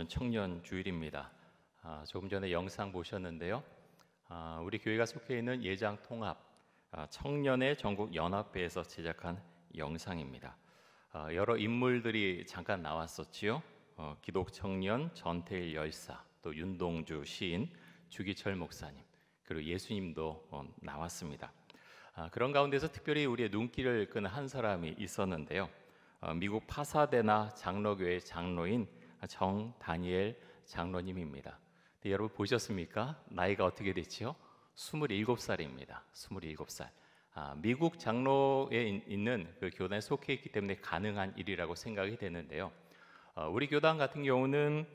오늘은 청년 주일입니다. 조금 전에 영상 보셨는데요. 우리 교회가 속해 있는 예장 통합 청년의 전국 연합회에서 제작한 영상입니다. 여러 인물들이 잠깐 나왔었지요. 기독 청년 전태일 열사, 또 윤동주 시인, 주기철 목사님, 그리고 예수님도 나왔습니다. 그런 가운데서 특별히 우리의 눈길을 끄는 한 사람이 있었는데요. 미국 파사데나 장로교회 장로인 정다니엘 장로님입니다. 여러분 보셨습니까? 나이가 어떻게 됐죠? 27살입니다. 27살. 미국 장로에 있는 그 교단에 속해 있기 때문에 가능한 일이라고 생각이 되는데요. 우리 교단 같은 경우는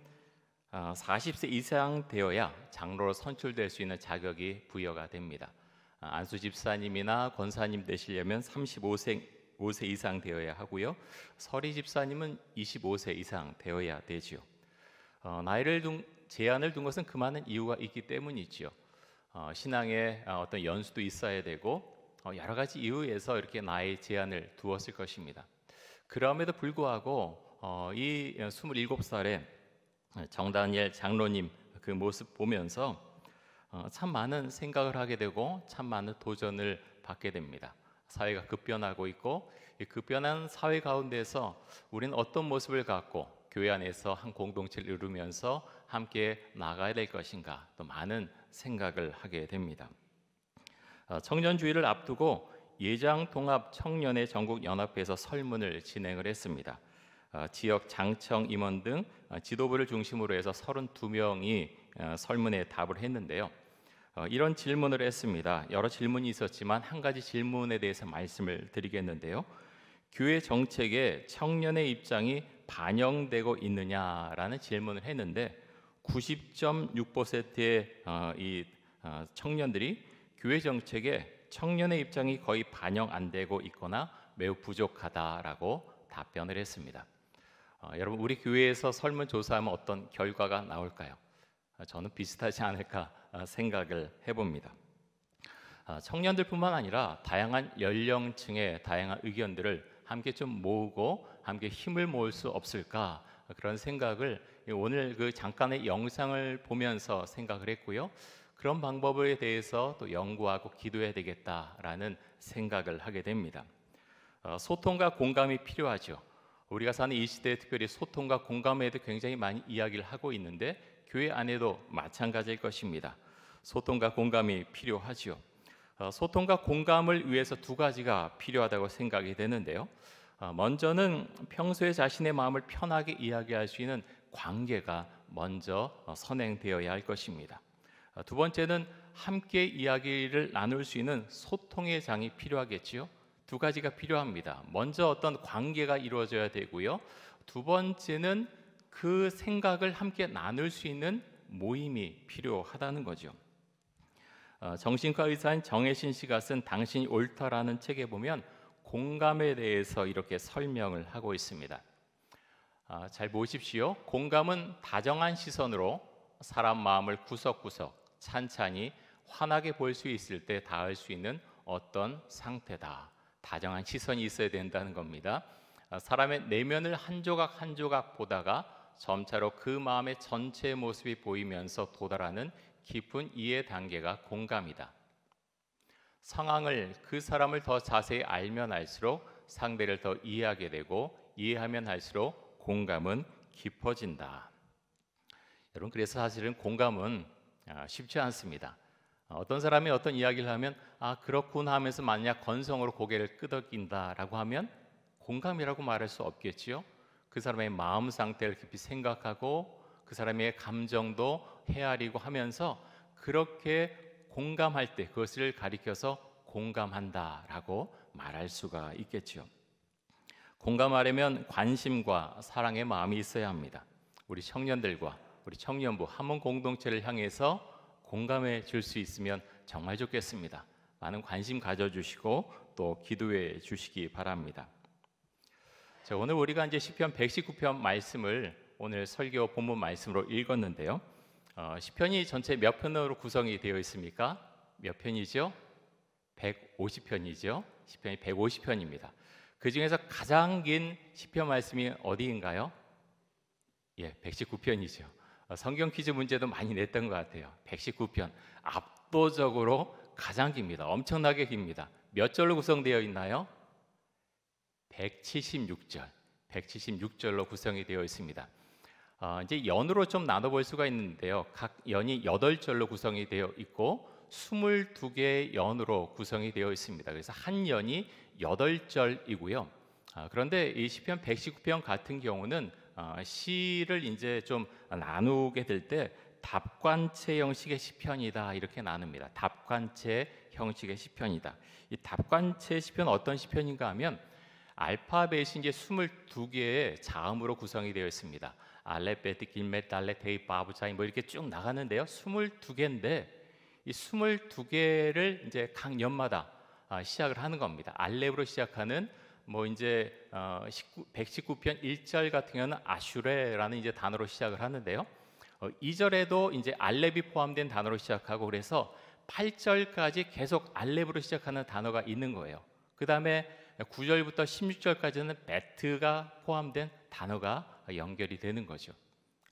40세 이상 되어야 장로로 선출될 수 있는 자격이 부여가 됩니다. 안수 집사님이나 권사님 되시려면 35세 이상 되어야 하고요. 서리 집사님은 25세 이상 되어야 되지요. 나이를 제한을 둔 것은 그 많은 이유가 있기 때문이지요. 신앙에 어떤 연수도 있어야 되고 여러 가지 이유에서 이렇게 나이 제한을 두었을 것입니다. 그럼에도 불구하고 이 27살의 정다니엘 장로님 그 모습 보면서 참 많은 생각을 하게 되고 참 많은 도전을 받게 됩니다. 사회가 급변하고 있고 이 급변한 사회 가운데서 우리는 어떤 모습을 갖고 교회 안에서 한 공동체를 이루면서 함께 나가야 될 것인가, 또 많은 생각을 하게 됩니다. 청년주의를 앞두고 예장통합 청년의 전국연합회에서 설문을 진행을 했습니다. 지역 장청 임원 등 지도부를 중심으로 해서 32명이 설문에 답을 했는데요. 이런 질문을 했습니다. 여러 질문이 있었지만 한 가지 질문에 대해서 말씀을 드리겠는데요. 교회 정책에 청년의 입장이 반영되고 있느냐라는 질문을 했는데 90.6%의 이 청년들이 교회 정책에 청년의 입장이 거의 반영 안 되고 있거나 매우 부족하다라고 답변을 했습니다. 여러분, 우리 교회에서 설문조사하면 어떤 결과가 나올까요? 저는 비슷하지 않을까 생각을 해봅니다. 청년들뿐만 아니라 다양한 연령층의 다양한 의견들을 함께 좀 모으고 함께 힘을 모을 수 없을까, 그런 생각을 오늘 그 잠깐의 영상을 보면서 생각을 했고요. 그런 방법에 대해서 또 연구하고 기도해야 되겠다라는 생각을 하게 됩니다. 소통과 공감이 필요하죠. 우리가 사는 이 시대에 특별히 소통과 공감에 대해 굉장히 많이 이야기를 하고 있는데 교회 안에도 마찬가지일 것입니다. 소통과 공감이 필요하지요. 소통과 공감을 위해서 두 가지가 필요하다고 생각이 되는데요. 먼저는 평소에 자신의 마음을 편하게 이야기할 수 있는 관계가 먼저 선행되어야 할 것입니다. 두 번째는 함께 이야기를 나눌 수 있는 소통의 장이 필요하겠지요. 두 가지가 필요합니다. 먼저 어떤 관계가 이루어져야 되고요. 두 번째는 그 생각을 함께 나눌 수 있는 모임이 필요하다는 거죠. 정신과 의사인 정혜신 씨가 쓴 당신이 옳다라는 책에 보면 공감에 대해서 이렇게 설명을 하고 있습니다. 잘 보십시오. 공감은 다정한 시선으로 사람 마음을 구석구석 찬찬히 환하게 볼 수 있을 때 닿을 수 있는 어떤 상태다. 다정한 시선이 있어야 된다는 겁니다. 사람의 내면을 한 조각 한 조각 보다가 점차로 그 마음의 전체 모습이 보이면서 도달하는 깊은 이해 단계가 공감이다. 상황을, 그 사람을 더 자세히 알면 알수록 상대를 더 이해하게 되고 이해하면 할수록 공감은 깊어진다. 여러분, 그래서 사실은 공감은 쉽지 않습니다. 어떤 사람이 어떤 이야기를 하면 그렇구나 하면서 만약 건성으로 고개를 끄덕인다라고 하면 공감이라고 말할 수 없겠지요. 그 사람의 마음 상태를 깊이 생각하고 그 사람의 감정도 헤아리고 하면서 그렇게 공감할 때 그것을 가리켜서 공감한다라고 말할 수가 있겠죠. 공감하려면 관심과 사랑의 마음이 있어야 합니다. 우리 청년들과 우리 청년부 한문 공동체를 향해서 공감해 줄 수 있으면 정말 좋겠습니다. 많은 관심 가져주시고 또 기도해 주시기 바랍니다. 자, 오늘 우리가 이제 시편 119편 말씀을 오늘 설교 본문 말씀으로 읽었는데요. 시편이 전체 몇 편으로 구성이 되어 있습니까? 몇 편이죠? 150편이죠. 시편이 150편입니다. 그 중에서 가장 긴 시편 말씀이 어디인가요? 예, 119편이죠. 성경 퀴즈 문제도 많이 냈던 것 같아요. 119편 압도적으로 가장 깁니다. 엄청나게 깁니다. 몇 절로 구성되어 있나요? 176절. 176절로 구성이 되어 있습니다. 이제 연으로 좀 나눠볼 수가 있는데요. 각 연이 8절로 구성이 되어 있고 22개의 연으로 구성이 되어 있습니다. 그래서 한 연이 8절이고요. 그런데 이 시편 119편 같은 경우는 시를 이제 좀 나누게 될 때 답관체 형식의 시편이다 이렇게 나눕니다. 답관체 형식의 시편이다. 이 답관체 시편 어떤 시편인가 하면 알파벳이 이제 22개의 자음으로 구성이 되어 있습니다. 알렙, 베트, 길멧, 달렛, 헤이, 바브, 자이 뭐 이렇게 쭉 나가는데요. 22개인데 이 22개를 이제 각 연마다 시작을 하는 겁니다. 알렙으로 시작하는 뭐 이제 119편 1절 같은 경우는 아슈레라는 이제 단어로 시작을 하는데요. 2절에도 이제 알렙이 포함된 단어로 시작하고 그래서 8절까지 계속 알렙으로 시작하는 단어가 있는 거예요. 그 다음에 9절부터 16절까지는 베트가 포함된 단어가 연결이 되는 거죠.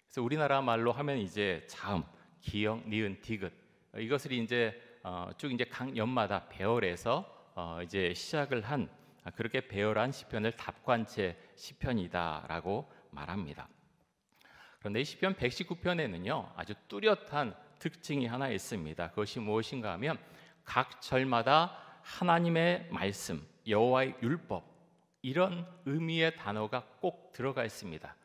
그래서 우리나라 말로 하면 이제 자음, 기역, 니은, 디귿 이것을 이제 쭉 이제 각 연마다 배열해서 이제 시작을 한 그렇게 배열한 시편을 답관체 시편이다라고 말합니다. 그런데 이 시편 119편에는요 아주 뚜렷한 특징이 하나 있습니다. 그것이 무엇인가 하면 각 절마다 하나님의 말씀, 여호와의 율법 이런 의미의 단어가 꼭 들어가 있습니다.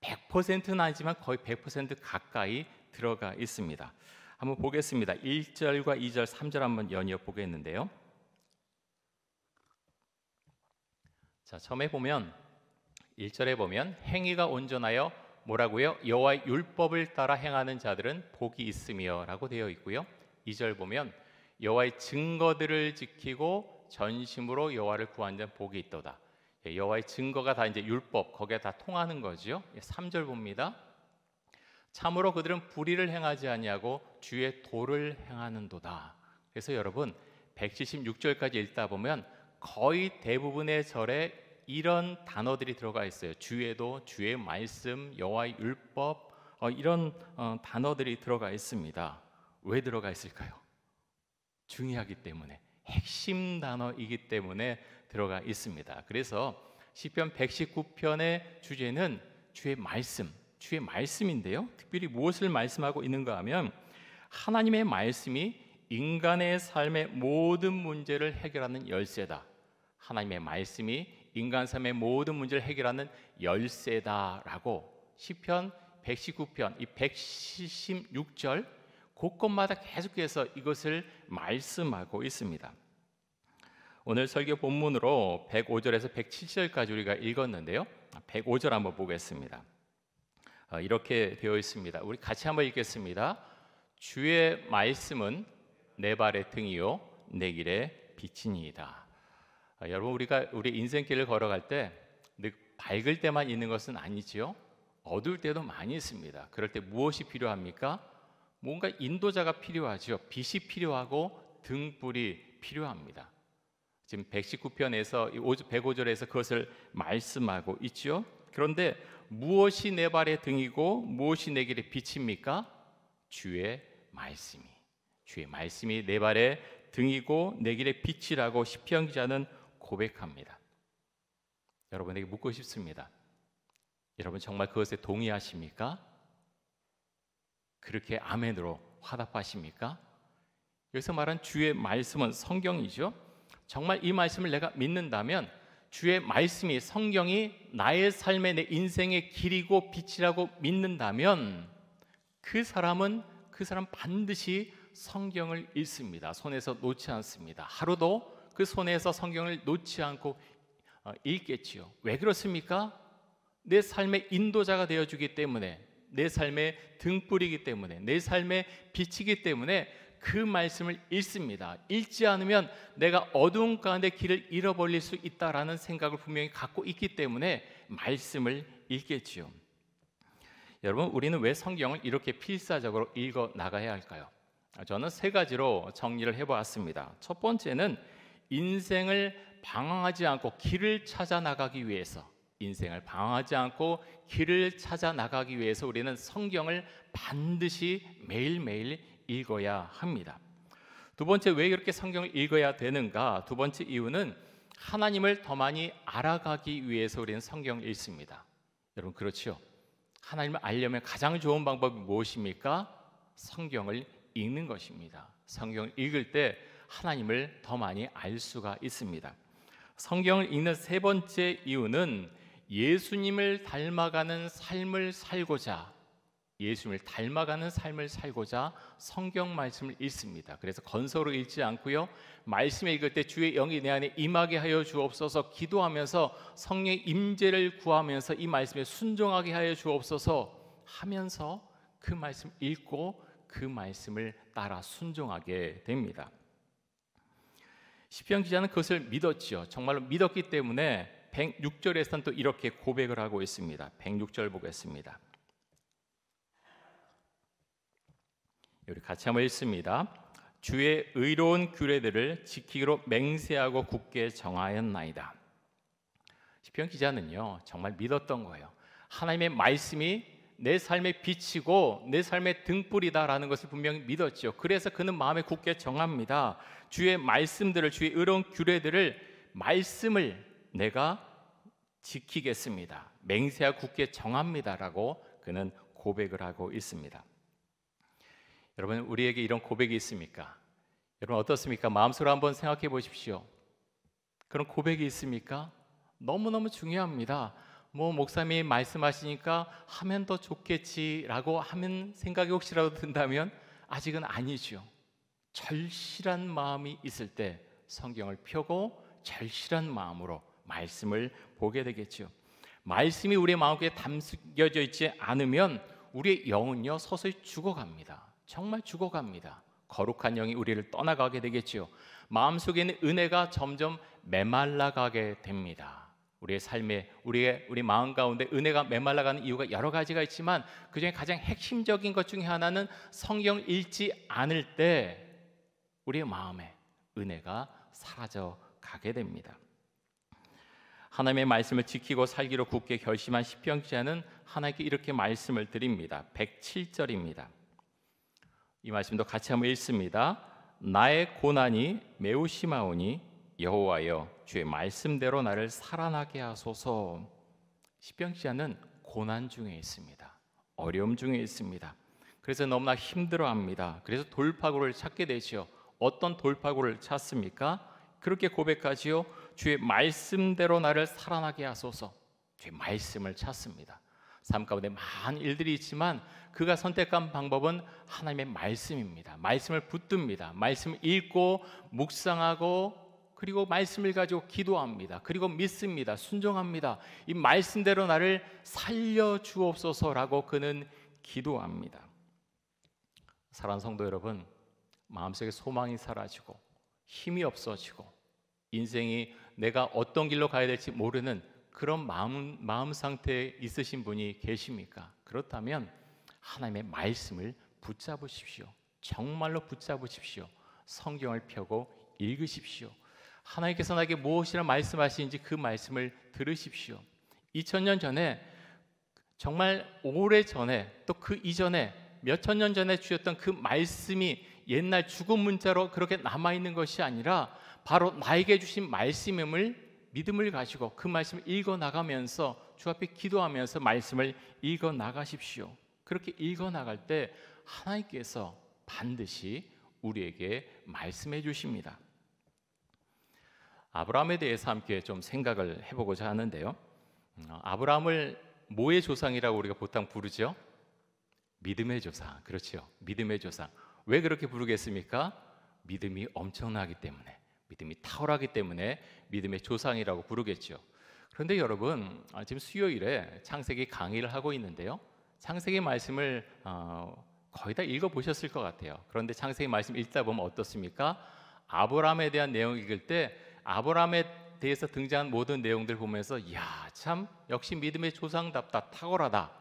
100%는 아니지만 거의 100% 가까이 들어가 있습니다. 한번 보겠습니다. 1절과 2절, 3절 한번 연이어 보겠는데요. 자, 처음에 보면 1절에 보면 행위가 온전하여 뭐라고요? 여호와의 율법을 따라 행하는 자들은 복이 있으며라고 되어 있고요. 2절 보면 여호와의 증거들을 지키고 전심으로 여호와를 구하는 자는 복이 있도다. 여호와의 증거가 다 이제 율법 거기에 다 통하는 거죠. 3절 봅니다. 참으로 그들은 불의를 행하지 아니하고 주의 도를 행하는도다. 그래서 여러분 176절까지 읽다 보면 거의 대부분의 절에 이런 단어들이 들어가 있어요. 주의 도, 주의 말씀, 여호와의 율법 이런 단어들이 들어가 있습니다. 왜 들어가 있을까요? 중요하기 때문에 핵심 단어이기 때문에 들어가 있습니다. 그래서 시편 119편의 주제는 주의 말씀, 주의 말씀인데요. 특별히 무엇을 말씀하고 있는가 하면 하나님의 말씀이 인간의 삶의 모든 문제를 해결하는 열쇠다. 하나님의 말씀이 인간 삶의 모든 문제를 해결하는 열쇠다라고 시편 119편 이 176절 곳곳마다 계속해서 이것을 말씀하고 있습니다. 오늘 설교 본문으로 105절에서 107절까지 우리가 읽었는데요. 105절 한번 보겠습니다. 이렇게 되어 있습니다. 우리 같이 한번 읽겠습니다. 주의 말씀은 내 발의 등이요 내 길의 빛이니이다. 여러분 우리가 우리 인생길을 걸어갈 때 밝을 때만 있는 것은 아니지요. 어두울 때도 많이 있습니다. 그럴 때 무엇이 필요합니까? 뭔가 인도자가 필요하죠. 빛이 필요하고 등불이 필요합니다. 지금 119편에서 105절에서 그것을 말씀하고 있죠. 그런데 무엇이 내 발의 등이고 무엇이 내 길의 빛입니까? 주의 말씀이 내 발의 등이고 내 길의 빛이라고 시편 기자는 고백합니다. 여러분에게 묻고 싶습니다. 여러분 정말 그것에 동의하십니까? 그렇게 아멘으로 화답하십니까? 여기서 말한 주의 말씀은 성경이죠. 정말 이 말씀을 내가 믿는다면 주의 말씀이 성경이 나의 삶의 내 인생의 길이고 빛이라고 믿는다면 그 사람 반드시 성경을 읽습니다. 손에서 놓지 않습니다. 하루도 그 손에서 성경을 놓지 않고 읽겠지요. 왜 그렇습니까? 내 삶의 인도자가 되어주기 때문에, 내 삶의 등불이기 때문에, 내 삶의 빛이기 때문에 그 말씀을 읽습니다. 읽지 않으면 내가 어두운 가운데 길을 잃어버릴 수 있다라는 생각을 분명히 갖고 있기 때문에 말씀을 읽겠지요. 여러분, 우리는 왜 성경을 이렇게 필사적으로 읽어 나가야 할까요? 저는 세 가지로 정리를 해보았습니다. 첫 번째는 인생을 방황하지 않고 길을 찾아 나가기 위해서, 인생을 방황하지 않고 길을 찾아 나가기 위해서 우리는 성경을 반드시 매일매일 읽어야 합니다. 두 번째, 왜 이렇게 성경을 읽어야 되는가? 두 번째 이유는 하나님을 더 많이 알아가기 위해서 우리는 성경을 읽습니다. 여러분, 그렇죠? 하나님을 알려면 가장 좋은 방법이 무엇입니까? 성경을 읽는 것입니다. 성경을 읽을 때 하나님을 더 많이 알 수가 있습니다. 성경을 읽는 세 번째 이유는 예수님을 닮아가는 삶을 살고자, 예수님을 닮아가는 삶을 살고자 성경 말씀을 읽습니다. 그래서 건서로 읽지 않고요, 말씀을 읽을 때 주의 영이 내 안에 임하게 하여 주옵소서 기도하면서 성령의 임재를 구하면서 이 말씀에 순종하게 하여 주옵소서 하면서 그 말씀 읽고 그 말씀을 따라 순종하게 됩니다. 시편 기자는 그것을 믿었지요. 정말로 믿었기 때문에 106절에서는 또 이렇게 고백을 하고 있습니다. 106절 보겠습니다. 우리 같이 한번 읽습니다. 주의 의로운 규례들을 지키기로 맹세하고 굳게 정하였나이다. 시편 기자는요, 정말 믿었던 거예요. 하나님의 말씀이 내 삶의 빛이고 내 삶의 등불이다라는 것을 분명히 믿었죠. 그래서 그는 마음에 굳게 정합니다. 주의 말씀들을, 주의 의로운 규례들을, 말씀을 내가 지키겠습니다. 맹세하고 굳게 정합니다라고 그는 고백을 하고 있습니다. 여러분, 우리에게 이런 고백이 있습니까? 여러분 어떻습니까? 마음속으로 한번 생각해 보십시오. 그런 고백이 있습니까? 너무너무 중요합니다. 목사님이 말씀하시니까 하면 더 좋겠지라고 하면 생각이 혹시라도 든다면 아직은 아니죠. 절실한 마음이 있을 때 성경을 펴고 절실한 마음으로 말씀을 보게 되겠죠. 말씀이 우리의 마음속에 담겨져 있지 않으면 우리의 영은요, 서서히 죽어갑니다. 정말 죽어갑니다. 거룩한 영이 우리를 떠나가게 되겠죠. 마음속에 있는 은혜가 점점 메말라가게 됩니다. 우리의 삶에, 우리 마음 가운데 은혜가 메말라가는 이유가 여러 가지가 있지만 그중에 가장 핵심적인 것 중에 하나는 성경을 읽지 않을 때 우리의 마음에 은혜가 사라져 가게 됩니다. 하나님의 말씀을 지키고 살기로 굳게 결심한 시편 기자는 하나님께 이렇게 말씀을 드립니다. 107절입니다. 이 말씀도 같이 한번 읽습니다. 나의 고난이 매우 심하오니 여호와여 주의 말씀대로 나를 살아나게 하소서. 시편 기자는 고난 중에 있습니다. 어려움 중에 있습니다. 그래서 너무나 힘들어합니다. 그래서 돌파구를 찾게 되죠. 어떤 돌파구를 찾습니까? 그렇게 고백하지요. 주의 말씀대로 나를 살아나게 하소서. 주의 말씀을 찾습니다. 삶 가운데 많은 일들이 있지만 그가 선택한 방법은 하나님의 말씀입니다. 말씀을 붙듭니다. 말씀을 읽고 묵상하고 그리고 말씀을 가지고 기도합니다. 그리고 믿습니다. 순종합니다. 이 말씀대로 나를 살려주옵소서라고 그는 기도합니다. 사랑하는 성도 여러분, 마음속에 소망이 사라지고 힘이 없어지고 인생이 내가 어떤 길로 가야 될지 모르는 그런 마음 상태에 있으신 분이 계십니까? 그렇다면 하나님의 말씀을 붙잡으십시오. 정말로 붙잡으십시오. 성경을 펴고 읽으십시오. 하나님께서 나에게 무엇이라 말씀하시는지 그 말씀을 들으십시오. 2000년 전에, 정말 오래전에, 또 그 이전에 몇천 년 전에 주셨던 그 말씀이 옛날 죽은 문자로 그렇게 남아있는 것이 아니라 바로 나에게 주신 말씀임을 믿음을 가지고 그 말씀을 읽어나가면서 주 앞에 기도하면서 말씀을 읽어나가십시오. 그렇게 읽어나갈 때 하나님께서 반드시 우리에게 말씀해 주십니다. 아브라함에 대해서 함께 좀 생각을 해보고자 하는데요. 아브라함을 뭐의 조상이라고 우리가 보통 부르죠? 믿음의 조상. 그렇죠. 믿음의 조상. 왜 그렇게 부르겠습니까? 믿음이 엄청나기 때문에, 믿음이 탁월하기 때문에 믿음의 조상이라고 부르겠죠. 그런데 여러분, 지금 수요일에 창세기 강의를 하고 있는데요. 창세기 말씀을 거의 다 읽어보셨을 것 같아요. 그런데 창세기 말씀 읽다 보면 어떻습니까? 아브라함에 대한 내용 읽을 때 아브라함에 대해서 등장한 모든 내용들 보면서 참 역시 믿음의 조상답다, 탁월하다,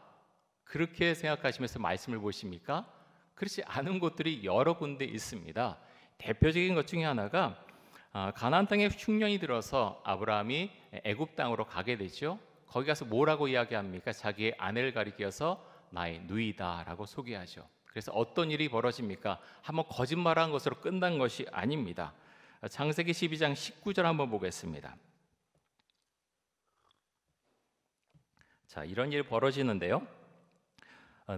그렇게 생각하시면서 말씀을 보십니까? 그렇지 않은 곳들이 여러 군데 있습니다. 대표적인 것 중에 하나가 가나안 땅에 흉년이 들어서 아브라함이 애굽 땅으로 가게 되죠. 거기 가서 뭐라고 이야기합니까? 자기의 아내를 가리켜서 나의 누이다라고 소개하죠. 그래서 어떤 일이 벌어집니까? 한번 거짓말한 것으로 끝난 것이 아닙니다. 창세기 12장 19절 한번 보겠습니다. 자, 이런 일이 벌어지는데요.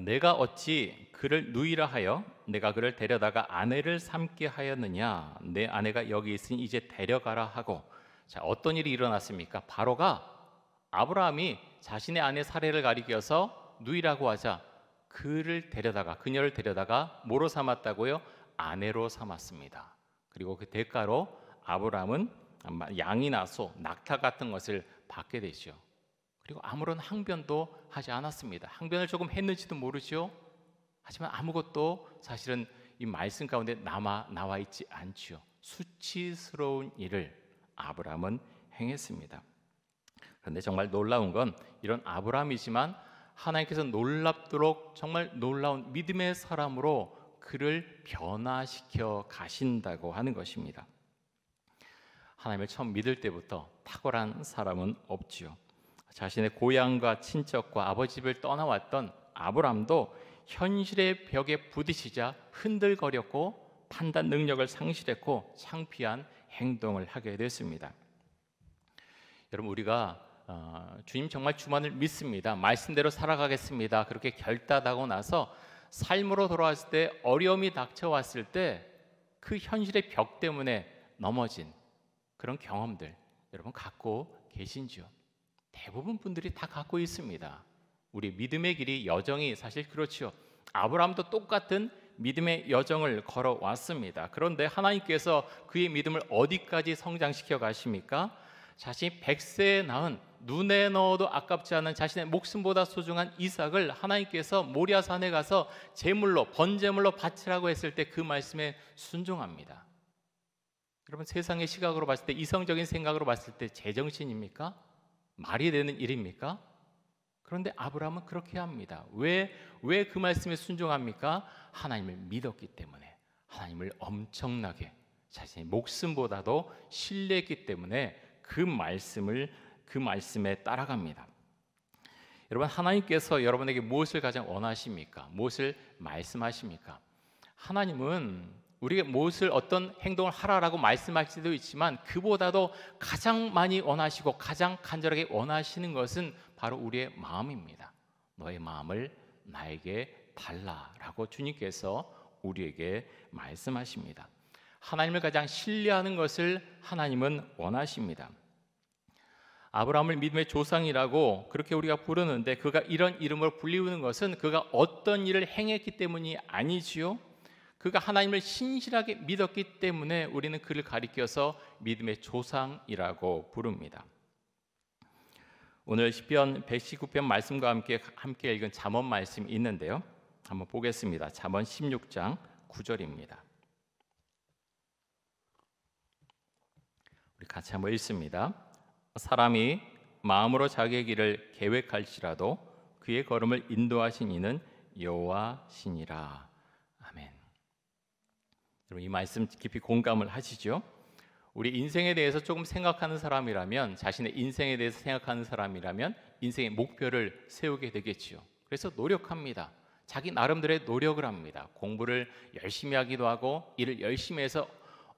내가 어찌 그를 누이라 하여 내가 그를 데려다가 아내를 삼게 하였느냐? 내 아내가 여기 있으니 이제 데려가라 하고. 자, 어떤 일이 일어났습니까? 바로가 아브라함이 자신의 아내 사례를 가리켜서 누이라고 하자 그녀를 데려다가 뭐로 삼았다고요? 아내로 삼았습니다. 그리고 그 대가로 아브라함은 양이나 소, 낙타 같은 것을 받게 되죠. 그리고 아무런 항변도 하지 않았습니다. 항변을 조금 했는지도 모르죠. 하지만 아무것도 사실은 이 말씀 가운데 나와 있지 않죠. 수치스러운 일을 아브라함은 행했습니다. 그런데 정말 놀라운 건 이런 아브라함이지만 하나님께서 놀랍도록 정말 놀라운 믿음의 사람으로 그를 변화시켜 가신다고 하는 것입니다. 하나님을 처음 믿을 때부터 탁월한 사람은 없지요. 자신의 고향과 친척과 아버지 집을 떠나왔던 아브라함도 현실의 벽에 부딪히자 흔들거렸고 판단 능력을 상실했고 창피한 행동을 하게 됐습니다. 여러분, 우리가 주님 정말 주만을 믿습니다, 말씀대로 살아가겠습니다, 그렇게 결단하고 나서 삶으로 돌아왔을 때 어려움이 닥쳐왔을 때 그 현실의 벽 때문에 넘어진 그런 경험들 여러분 갖고 계신지요? 대부분 분들이 다 갖고 있습니다. 우리 믿음의 길이 여정이 사실 그렇죠. 아브라함도 똑같은 믿음의 여정을 걸어왔습니다. 그런데 하나님께서 그의 믿음을 어디까지 성장시켜 가십니까? 자신이 100세에 낳은 눈에 넣어도 아깝지 않은 자신의 목숨보다 소중한 이삭을 하나님께서 모리아산에 가서 제물로 번제물로 바치라고 했을 때 그 말씀에 순종합니다. 여러분, 세상의 시각으로 봤을 때, 이성적인 생각으로 봤을 때 제정신입니까? 말이 되는 일입니까? 그런데 아브라함은 그렇게 합니다. 왜 그 말씀에 순종합니까? 하나님을 믿었기 때문에, 하나님을 엄청나게 자신의 목숨보다도 신뢰했기 때문에 그 말씀에 따라갑니다. 여러분, 하나님께서 여러분에게 무엇을 가장 원하십니까? 무엇을 말씀하십니까? 하나님은 우리가 무엇을 어떤 행동을 하라라고 말씀할 수도 있지만 그보다도 가장 많이 원하시고 가장 간절하게 원하시는 것은 바로 우리의 마음입니다. 너의 마음을 나에게 달라라고 주님께서 우리에게 말씀하십니다. 하나님을 가장 신뢰하는 것을 하나님은 원하십니다. 아브라함을 믿음의 조상이라고 그렇게 우리가 부르는데 그가 이런 이름으로 불리우는 것은 그가 어떤 일을 행했기 때문이 아니지요. 그가 하나님을 신실하게 믿었기 때문에 우리는 그를 가리켜서 믿음의 조상이라고 부릅니다. 오늘 시편 119편 말씀과 함께 읽은 잠언 말씀이 있는데요. 한번 보겠습니다. 잠언 16장 9절입니다. 우리 같이 한번 읽습니다. 사람이 마음으로 자기의 길을 계획할지라도 그의 걸음을 인도하신 이는 여호와시니라. 아멘. 여러분, 이 말씀 깊이 공감을 하시죠? 우리 인생에 대해서 조금 생각하는 사람이라면, 자신의 인생에 대해서 생각하는 사람이라면 인생의 목표를 세우게 되겠지요. 그래서 노력합니다. 자기 나름대로의 노력을 합니다. 공부를 열심히 하기도 하고 일을 열심히 해서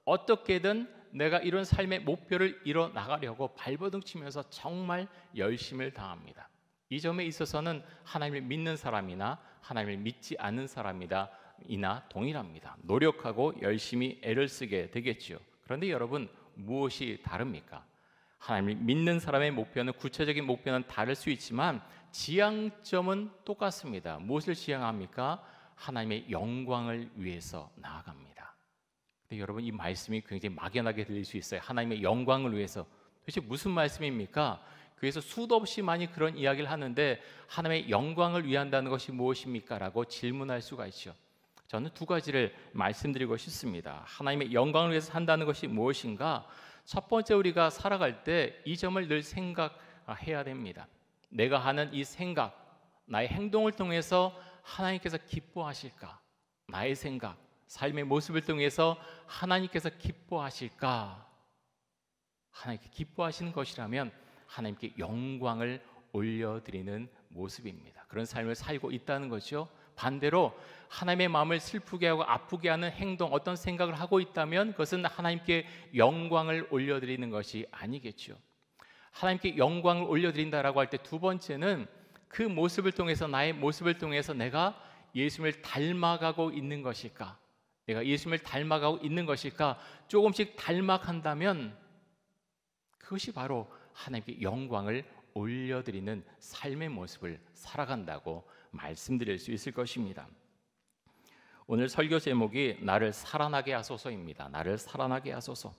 어떻게든 내가 이런 삶의 목표를 이뤄 나가려고 발버둥 치면서 정말 열심을 다합니다. 이 점에 있어서는 하나님을 믿는 사람이나 하나님을 믿지 않는 사람이나 동일합니다. 노력하고 열심히 애를 쓰게 되겠죠. 그런데 여러분, 무엇이 다릅니까? 하나님을 믿는 사람의 목표는, 구체적인 목표는 다를 수 있지만 지향점은 똑같습니다. 무엇을 지향합니까? 하나님의 영광을 위해서 나아갑니다. 근데 여러분, 이 말씀이 굉장히 막연하게 들릴 수 있어요. 하나님의 영광을 위해서. 도대체 무슨 말씀입니까? 그래서 수도 없이 많이 그런 이야기를 하는데 하나님의 영광을 위한다는 것이 무엇입니까? 라고 질문할 수가 있죠. 저는 두 가지를 말씀드리고 싶습니다. 하나님의 영광을 위해서 산다는 것이 무엇인가? 첫 번째, 우리가 살아갈 때 이 점을 늘 생각해야 됩니다. 내가 하는 이 생각, 나의 행동을 통해서 하나님께서 기뻐하실까? 나의 생각, 삶의 모습을 통해서 하나님께서 기뻐하실까? 하나님께 기뻐하시는 것이라면 하나님께 영광을 올려드리는 모습입니다. 그런 삶을 살고 있다는 거죠. 반대로 하나님의 마음을 슬프게 하고 아프게 하는 행동, 어떤 생각을 하고 있다면 그것은 하나님께 영광을 올려드리는 것이 아니겠죠. 하나님께 영광을 올려드린다라고 할 때 두 번째는 그 모습을 통해서, 나의 모습을 통해서 내가 예수님을 닮아가고 있는 것일까? 내가 예수님을 닮아가고 있는 것일까? 조금씩 닮아간다면 그것이 바로 하나님께 영광을 올려드리는 삶의 모습을 살아간다고 말씀드릴 수 있을 것입니다. 오늘 설교 제목이 나를 살아나게 하소서입니다. 나를 살아나게 하소서.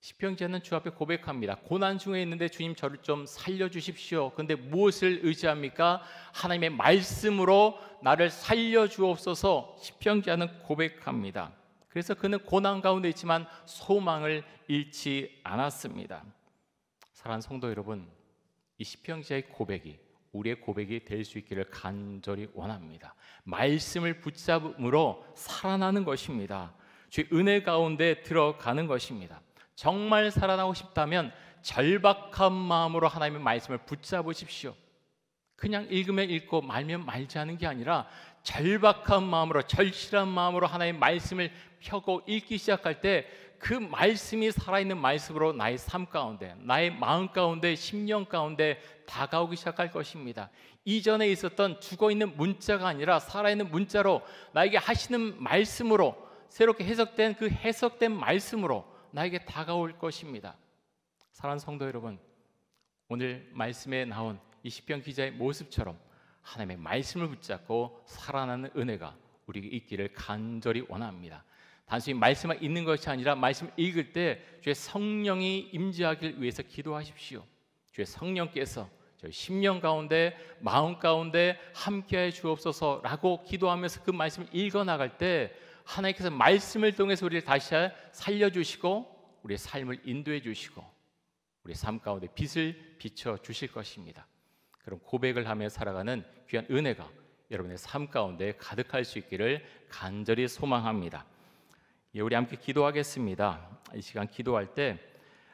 시편자는 주 앞에 고백합니다. 고난 중에 있는데 주님 저를 좀 살려주십시오. 그런데 무엇을 의지합니까? 하나님의 말씀으로 나를 살려주옵소서. 시편자는 고백합니다. 그래서 그는 고난 가운데 있지만 소망을 잃지 않았습니다. 사랑하는 성도 여러분, 이 시편자의 고백이 우리의 고백이 될 수 있기를 간절히 원합니다. 말씀을 붙잡음으로 살아나는 것입니다. 주의 은혜 가운데 들어가는 것입니다. 정말 살아나고 싶다면 절박한 마음으로 하나님의 말씀을 붙잡으십시오. 그냥 읽으면 읽고 말면 말지 하는 게 아니라 절박한 마음으로, 절실한 마음으로 하나님의 말씀을 펴고 읽기 시작할 때 그 말씀이 살아있는 말씀으로 나의 삶 가운데, 나의 마음 가운데, 심령 가운데 다가오기 시작할 것입니다. 이전에 있었던 죽어있는 문자가 아니라 살아있는 문자로 나에게 하시는 말씀으로, 새롭게 해석된 그 해석된 말씀으로 나에게 다가올 것입니다. 사랑하는 성도 여러분, 오늘 말씀에 나온 이 시편 기자의 모습처럼 하나님의 말씀을 붙잡고 살아나는 은혜가 우리에게 있기를 간절히 원합니다. 단순히 말씀만 읽는 것이 아니라 말씀을 읽을 때 주의 성령이 임재하기를 위해서 기도하십시오. 주의 성령께서 저희 심령 가운데, 마음 가운데 함께해 주옵소서라고 기도하면서 그 말씀을 읽어나갈 때 하나님께서 말씀을 통해서 우리를 다시 살려주시고 우리의 삶을 인도해 주시고 우리의 삶 가운데 빛을 비춰 주실 것입니다. 그런 고백을 하며 살아가는 귀한 은혜가 여러분의 삶 가운데 가득할 수 있기를 간절히 소망합니다. 우리 함께 기도하겠습니다. 이 시간 기도할 때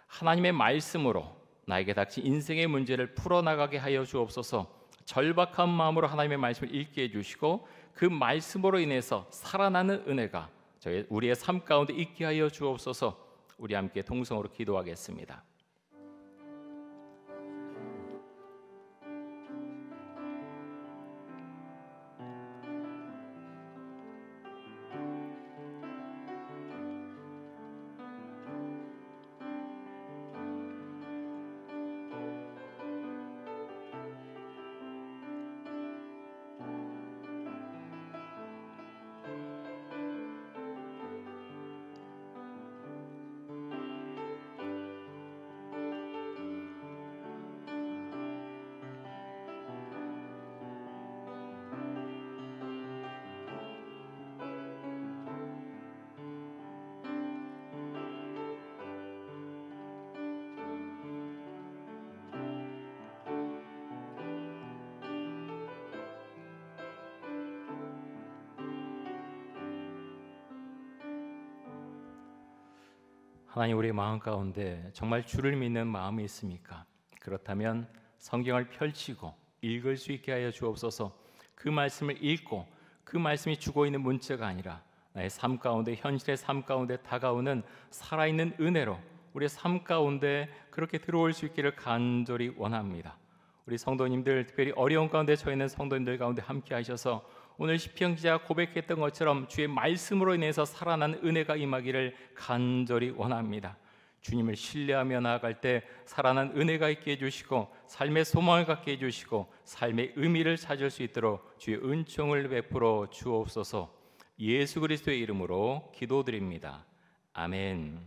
하나님의 말씀으로 나에게 닥친 인생의 문제를 풀어나가게 하여 주옵소서. 절박한 마음으로 하나님의 말씀을 읽게 해주시고 그 말씀으로 인해서 살아나는 은혜가 우리의 삶 가운데 있게 하여 주옵소서. 우리 함께 동성으로 기도하겠습니다. 하나님, 우리의 마음 가운데 정말 주를 믿는 마음이 있습니까? 그렇다면 성경을 펼치고 읽을 수 있게 하여 주옵소서. 그 말씀을 읽고 그 말씀이 주고 있는 문자가 아니라 나의 삶 가운데, 현실의 삶 가운데 다가오는 살아있는 은혜로 우리의 삶 가운데 그렇게 들어올 수 있기를 간절히 원합니다. 우리 성도님들, 특별히 어려운 가운데 처해 있는 성도님들 가운데 함께 하셔서 오늘 시편 기자가 고백했던 것처럼 주의 말씀으로 인해서 살아나는 은혜가 임하기를 간절히 원합니다. 주님을 신뢰하며 나아갈 때 살아난 은혜가 있게 해주시고 삶의 소망을 갖게 해주시고 삶의 의미를 찾을 수 있도록 주의 은총을 베풀어 주옵소서. 예수 그리스도의 이름으로 기도드립니다. 아멘.